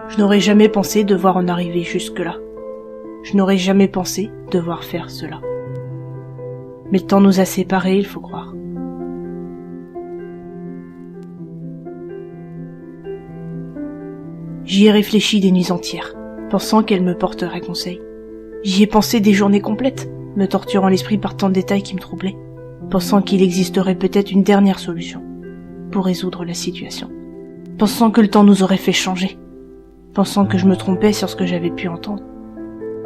Je n'aurais jamais pensé devoir en arriver jusque-là. Je n'aurais jamais pensé devoir faire cela. Mais le temps nous a séparés, il faut croire. J'y ai réfléchi des nuits entières, pensant qu'elle me porterait conseil. J'y ai pensé des journées complètes, me torturant l'esprit par tant de détails qui me troublaient, pensant qu'il existerait peut-être une dernière solution pour résoudre la situation, pensant que le temps nous aurait fait changer, pensant que je me trompais sur ce que j'avais pu entendre.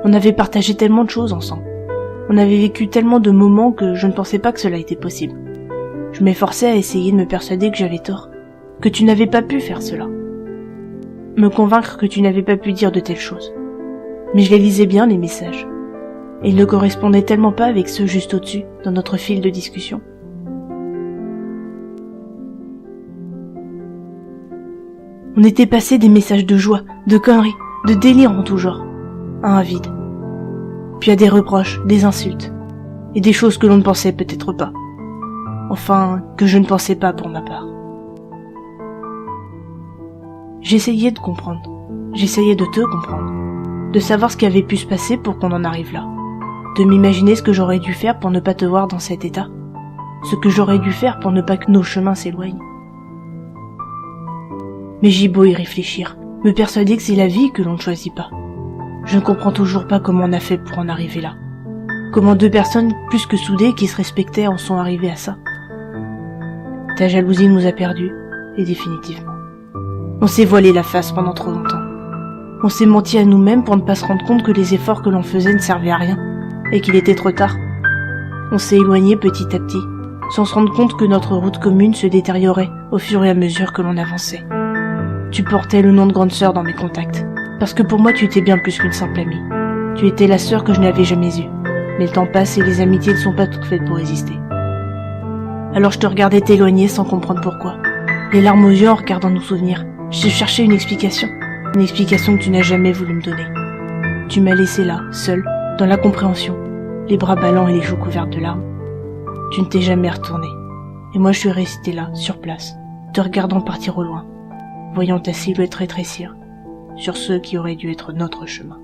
On avait partagé tellement de choses ensemble. On avait vécu tellement de moments que je ne pensais pas que cela était possible. Je m'efforçais à essayer de me persuader que j'avais tort, que tu n'avais pas pu faire cela. Me convaincre que tu n'avais pas pu dire de telles choses. Mais je les lisais bien, les messages. Et ils ne correspondaient tellement pas avec ceux juste au-dessus, dans notre fil de discussion. On était passé des messages de joie, de conneries, de délire en tout genre, à un vide. Puis à des reproches, des insultes, et des choses que l'on ne pensait peut-être pas. Enfin, que je ne pensais pas pour ma part. J'essayais de comprendre. J'essayais de te comprendre. De savoir ce qui avait pu se passer pour qu'on en arrive là. De m'imaginer ce que j'aurais dû faire pour ne pas te voir dans cet état. Ce que j'aurais dû faire pour ne pas que nos chemins s'éloignent. Mais j'ai beau y réfléchir, me persuader que c'est la vie que l'on ne choisit pas. Je ne comprends toujours pas comment on a fait pour en arriver là. Comment deux personnes plus que soudées qui se respectaient en sont arrivées à ça. Ta jalousie nous a perdus, et définitivement. On s'est voilé la face pendant trop longtemps. On s'est menti à nous-mêmes pour ne pas se rendre compte que les efforts que l'on faisait ne servaient à rien, et qu'il était trop tard. On s'est éloigné petit à petit, sans se rendre compte que notre route commune se détériorait au fur et à mesure que l'on avançait. Tu portais le nom de grande sœur dans mes contacts, parce que pour moi tu étais bien plus qu'une simple amie. Tu étais la sœur que je n'avais jamais eue, mais le temps passe et les amitiés ne sont pas toutes faites pour résister. Alors je te regardais t'éloigner sans comprendre pourquoi, les larmes aux yeux en regardant nos souvenirs. Je cherchais une explication que tu n'as jamais voulu me donner. Tu m'as laissé là, seule, dans l'incompréhension, les bras ballants et les joues couvertes de larmes. Tu ne t'es jamais retourné, et moi je suis restée là, sur place, te regardant partir au loin, voyant ta silhouette rétrécir sur ceux qui auraient dû être notre chemin.